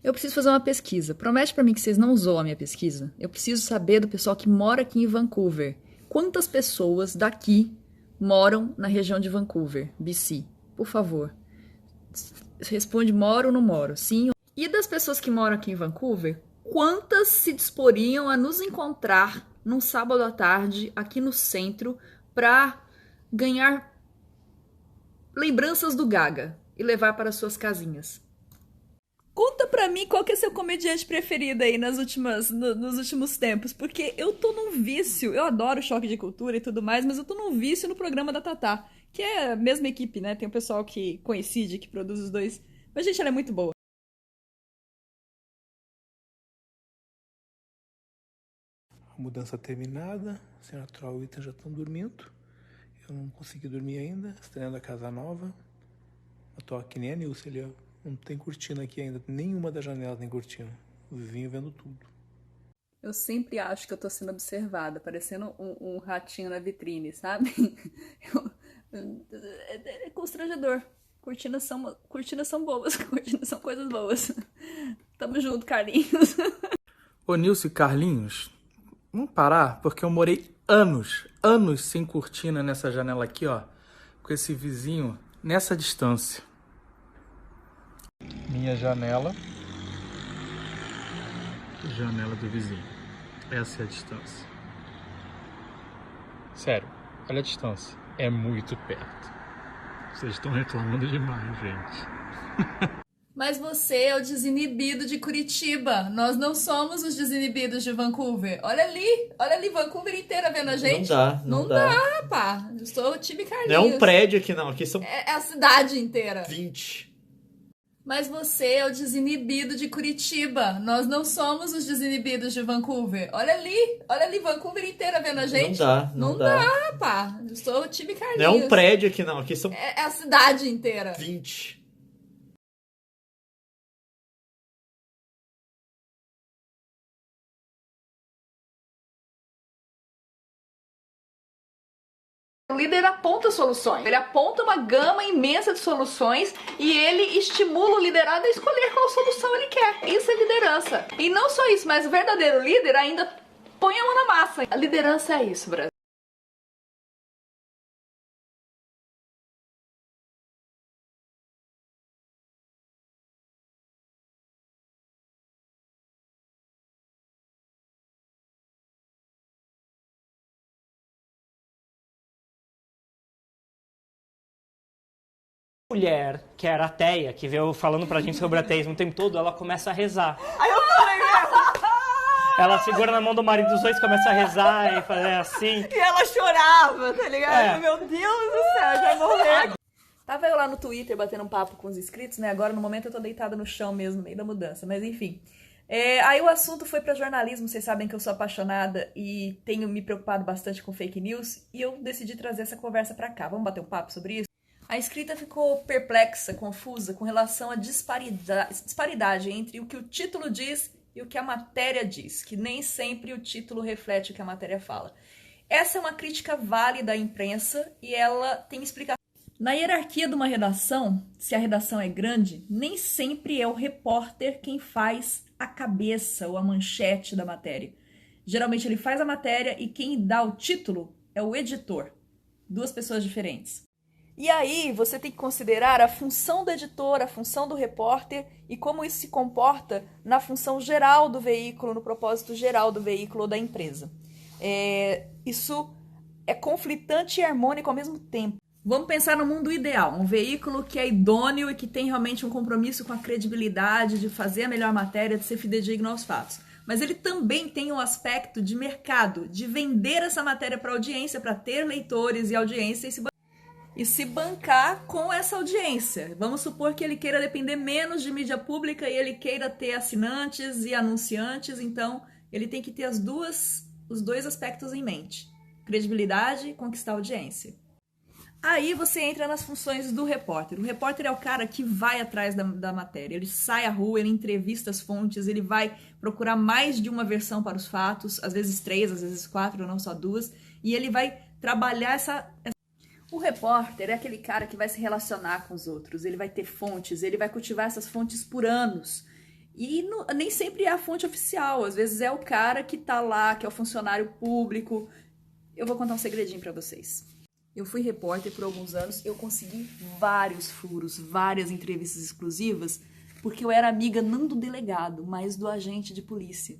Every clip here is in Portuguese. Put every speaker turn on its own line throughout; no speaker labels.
Eu preciso fazer uma pesquisa. Promete pra mim que vocês não zoam a minha pesquisa? Eu preciso saber do pessoal que mora aqui em Vancouver. Quantas pessoas daqui moram na região de Vancouver, BC? Por favor. Responde moro ou não moro? Sim. E das pessoas que moram aqui em Vancouver, quantas se disporiam a nos encontrar num sábado à tarde aqui no centro pra ganhar lembranças do Gaga e levar para suas casinhas? Conta pra mim qual que é seu comediante preferido aí nos últimos tempos, porque eu tô num vício, eu adoro Choque de Cultura e tudo mais, mas eu tô num vício no programa da Tatá, que é a mesma equipe, né? Tem o pessoal que coincide, que produz os dois, mas gente, ela é muito boa.
A mudança terminada, a senhora Troll e o Ethan já estão dormindo, eu não consegui dormir ainda, estreando a casa nova, eu tô aqui nem a Nilce ali, ó. Não tem cortina aqui ainda, nenhuma das janelas tem cortina. O vizinho vendo tudo.
Eu sempre acho que eu tô sendo observada, parecendo um ratinho na vitrine, sabe? É constrangedor. Cortinas são boas, cortinas são coisas boas. Tamo junto, Carlinhos.
Ô Nilce e Carlinhos, vamos parar, porque eu morei anos sem cortina nessa janela aqui, ó. Com esse vizinho nessa distância. Minha janela. Janela do vizinho. Essa é a distância. Sério, olha a distância. É muito perto. Vocês estão reclamando demais, gente.
Mas você é o desinibido de Curitiba. Nós não somos os desinibidos de Vancouver. Olha ali, Vancouver inteira vendo a gente.
Não dá.
Pá. Eu sou o time Carlinhos.
Não é um prédio aqui, não. Aqui são
É a cidade inteira.
20.
Mas você é o desinibido de Curitiba. Nós não somos os desinibidos de Vancouver. Olha ali, Vancouver inteira vendo a gente.
Não dá.
Pá. Eu sou o time Carlinhos.
Não é um prédio aqui, não. Aqui são
É a cidade inteira.
20.
O líder aponta soluções, ele aponta uma gama imensa de soluções e ele estimula o liderado a escolher qual solução ele quer. Isso é liderança. E não só isso, mas o verdadeiro líder ainda põe a mão na massa. A liderança é isso, Brasil.
Mulher, que era ateia, que veio falando pra gente sobre ateísmo o tempo todo, ela começa a rezar.
Aí eu falei mesmo.
Ela segura na mão do marido dos dois, começa a rezar e fazer assim.
E ela chorava, tá ligado?
É.
Meu Deus do céu, já morrer. Tava eu lá no Twitter batendo um papo com os inscritos, né? Agora no momento eu tô deitada no chão mesmo, no meio da mudança, mas enfim. Aí o assunto foi pra jornalismo, vocês sabem que eu sou apaixonada e tenho me preocupado bastante com fake news, e eu decidi trazer essa conversa pra cá. Vamos bater um papo sobre isso? A inscrita ficou perplexa, confusa com relação à disparidade entre o que o título diz e o que a matéria diz, que nem sempre o título reflete o que a matéria fala. Essa é uma crítica válida à imprensa e ela tem explicação. Na hierarquia de uma redação, se a redação é grande, nem sempre é o repórter quem faz a cabeça ou a manchete da matéria. Geralmente ele faz a matéria e quem dá o título é o editor. Duas pessoas diferentes. E aí você tem que considerar a função do editor, a função do repórter e como isso se comporta na função geral do veículo, no propósito geral do veículo ou da empresa. Isso é conflitante e harmônico ao mesmo tempo. Vamos pensar no mundo ideal, um veículo que é idôneo e que tem realmente um compromisso com a credibilidade de fazer a melhor matéria, de ser fidedigno aos fatos. Mas ele também tem um aspecto de mercado, de vender essa matéria para a audiência, para ter leitores e audiência e se bancar com essa audiência. Vamos supor que ele queira depender menos de mídia pública e ele queira ter assinantes e anunciantes, então ele tem que ter os dois aspectos em mente. Credibilidade e conquistar audiência. Aí você entra nas funções do repórter. O repórter é o cara que vai atrás da matéria. Ele sai à rua, ele entrevista as fontes, ele vai procurar mais de uma versão para os fatos, às vezes 3, às vezes 4, não só 2, e ele vai trabalhar O repórter é aquele cara que vai se relacionar com os outros, ele vai ter fontes, ele vai cultivar essas fontes por anos. E nem sempre é a fonte oficial, às vezes é o cara que tá lá, que é o funcionário público. Eu vou contar um segredinho pra vocês. Eu fui repórter por alguns anos, eu consegui vários furos, várias entrevistas exclusivas, porque eu era amiga não do delegado, mas do agente de polícia.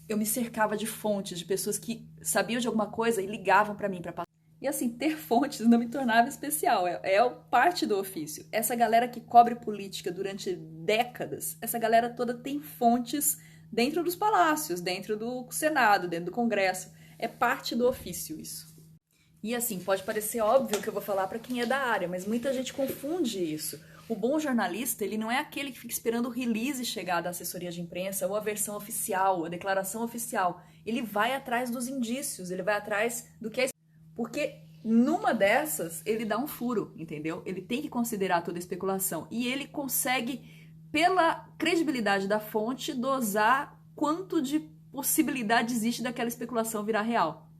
Eu me cercava de fontes, de pessoas que sabiam de alguma coisa e ligavam pra mim pra passar. E assim, ter fontes não me tornava especial, é parte do ofício. Essa galera que cobre política durante décadas, essa galera toda tem fontes dentro dos palácios, dentro do Senado, dentro do Congresso. É parte do ofício isso. E assim, pode parecer óbvio que eu vou falar para quem é da área, mas muita gente confunde isso. O bom jornalista, ele não é aquele que fica esperando o release chegar da assessoria de imprensa ou a versão oficial, a declaração oficial. Ele vai atrás dos indícios, ele vai atrás do que é... Porque numa dessas, ele dá um furo, entendeu? Ele tem que considerar toda a especulação. E ele consegue, pela credibilidade da fonte, dosar quanto de possibilidade existe daquela especulação virar real.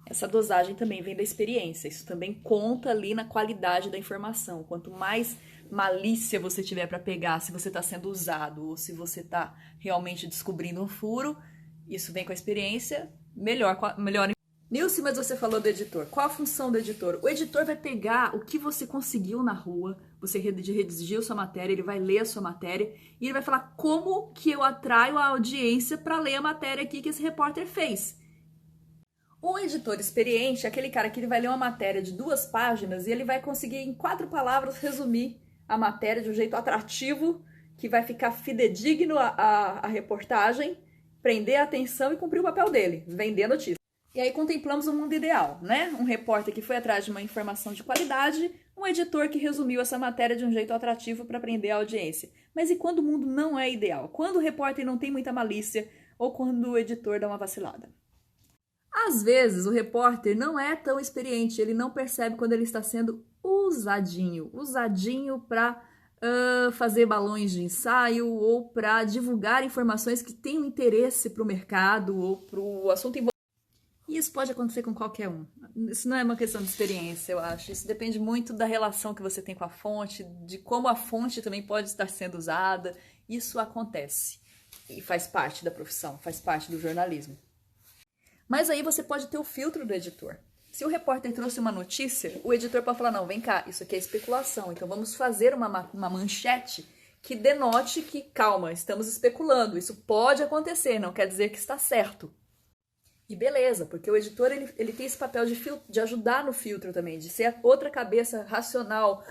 Essa dosagem também vem da experiência, isso também conta ali na qualidade da informação. Quanto mais malícia você tiver para pegar, se você está sendo usado ou se você está realmente descobrindo um furo, isso vem com a experiência, melhor. Nilce, mas você falou do editor. Qual a função do editor? O editor vai pegar o que você conseguiu na rua, você redigiu sua matéria, ele vai ler a sua matéria e ele vai falar como que eu atraio a audiência para ler a matéria aqui que esse repórter fez. O editor experiente é aquele cara que ele vai ler uma matéria de 2 páginas e ele vai conseguir, em 4 palavras, resumir a matéria de um jeito atrativo, que vai ficar fidedigno à reportagem, prender a atenção e cumprir o papel dele, vender a notícia. E aí contemplamos um mundo ideal, né? Um repórter que foi atrás de uma informação de qualidade, um editor que resumiu essa matéria de um jeito atrativo para prender a audiência. Mas e quando o mundo não é ideal? Quando o repórter não tem muita malícia ou quando o editor dá uma vacilada? Às vezes, o repórter não é tão experiente, ele não percebe quando ele está sendo usadinho para fazer balões de ensaio ou para divulgar informações que tenham interesse para o mercado ou para o assunto envolvido. E isso pode acontecer com qualquer um. Isso não é uma questão de experiência, eu acho. Isso depende muito da relação que você tem com a fonte, de como a fonte também pode estar sendo usada. Isso acontece e faz parte da profissão, faz parte do jornalismo. Mas aí você pode ter o filtro do editor. Se o repórter trouxe uma notícia, o editor pode falar, não, vem cá, isso aqui é especulação, então vamos fazer uma manchete que denote que, calma, estamos especulando, isso pode acontecer, não quer dizer que está certo. E beleza, porque o editor ele tem esse papel de ajudar no filtro também, de ser outra cabeça racional,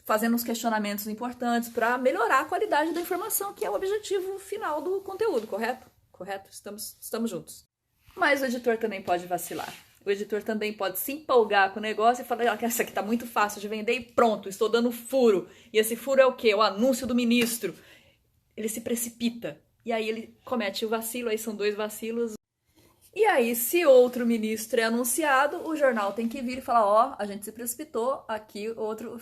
fazendo uns questionamentos importantes para melhorar a qualidade da informação, que é o objetivo final do conteúdo, correto? Correto? Estamos juntos. Mas o editor também pode vacilar. O editor também pode se empolgar com o negócio e falar que essa aqui tá muito fácil de vender e pronto, estou dando furo. E esse furo é o quê? O anúncio do ministro. Ele se precipita. E aí ele comete o vacilo, aí são 2 vacilos. E aí, se outro ministro é anunciado, o jornal tem que vir e falar, a gente se precipitou, aqui outro...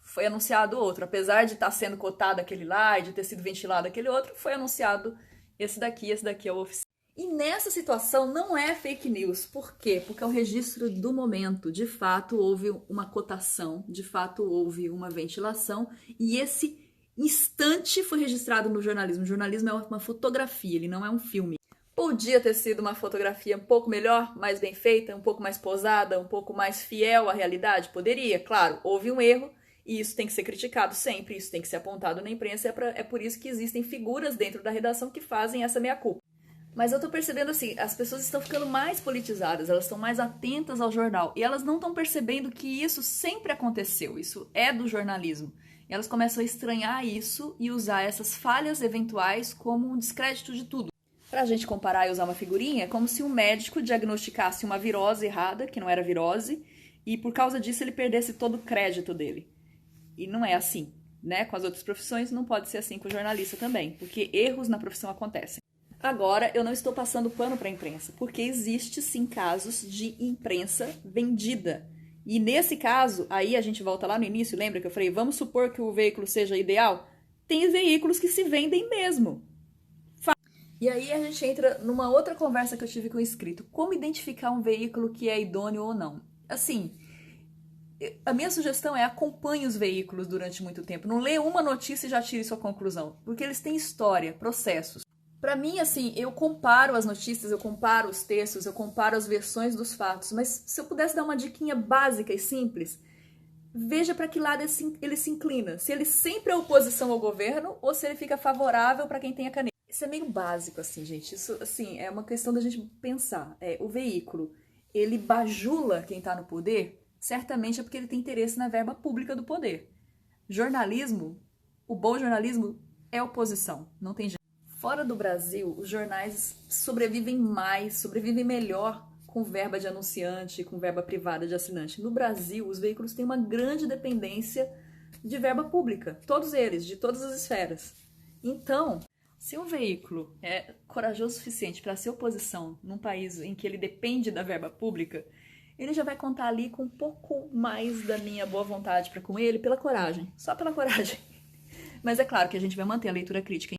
Foi anunciado outro. Apesar de estar sendo cotado aquele lá e de ter sido ventilado aquele outro, foi anunciado esse daqui é o oficial. E nessa situação não é fake news. Por quê? Porque é o registro do momento. De fato, houve uma cotação, de fato, houve uma ventilação, e esse instante foi registrado no jornalismo. O jornalismo é uma fotografia, ele não é um filme. Podia ter sido uma fotografia um pouco melhor, mais bem feita, um pouco mais posada, um pouco mais fiel à realidade? Poderia, claro, houve um erro, e isso tem que ser criticado sempre, isso tem que ser apontado na imprensa, é por isso que existem figuras dentro da redação que fazem essa meia-culpa. Mas eu tô percebendo assim, as pessoas estão ficando mais politizadas, elas estão mais atentas ao jornal, e elas não estão percebendo que isso sempre aconteceu, isso é do jornalismo. E elas começam a estranhar isso e usar essas falhas eventuais como um descrédito de tudo. Pra gente comparar e usar uma figurinha, é como se um médico diagnosticasse uma virose errada, que não era virose, e por causa disso ele perdesse todo o crédito dele. E não é assim, né? Com as outras profissões não pode ser assim com o jornalista também, porque erros na profissão acontecem. Agora, eu não estou passando pano para a imprensa, porque existe sim casos de imprensa vendida. E nesse caso, aí a gente volta lá no início, lembra que eu falei, vamos supor que o veículo seja ideal? Tem veículos que se vendem mesmo. E aí a gente entra numa outra conversa que eu tive com o inscrito. Como identificar um veículo que é idôneo ou não? Assim, A minha sugestão é acompanhe os veículos durante muito tempo. Não lê uma notícia e já tire sua conclusão. Porque eles têm história, processos. Pra mim, assim, eu comparo as notícias, eu comparo os textos, eu comparo as versões dos fatos. Mas se eu pudesse dar uma diquinha básica e simples, veja para que lado ele se inclina. Se ele sempre é oposição ao governo ou se ele fica favorável para quem tem a caneta. Isso é meio básico, assim, gente. Isso, assim, é uma questão da gente pensar. O veículo, ele bajula quem tá no poder? Certamente é porque ele tem interesse na verba pública do poder. Jornalismo, o bom jornalismo é oposição, não tem jeito. Fora do Brasil, os jornais sobrevivem melhor com verba de anunciante, com verba privada de assinante. No Brasil, os veículos têm uma grande dependência de verba pública, todos eles, de todas as esferas. Então, se um veículo é corajoso o suficiente para ser oposição num país em que ele depende da verba pública, ele já vai contar ali com um pouco mais da minha boa vontade para com ele, pela coragem, só pela coragem. Mas é claro que a gente vai manter a leitura crítica.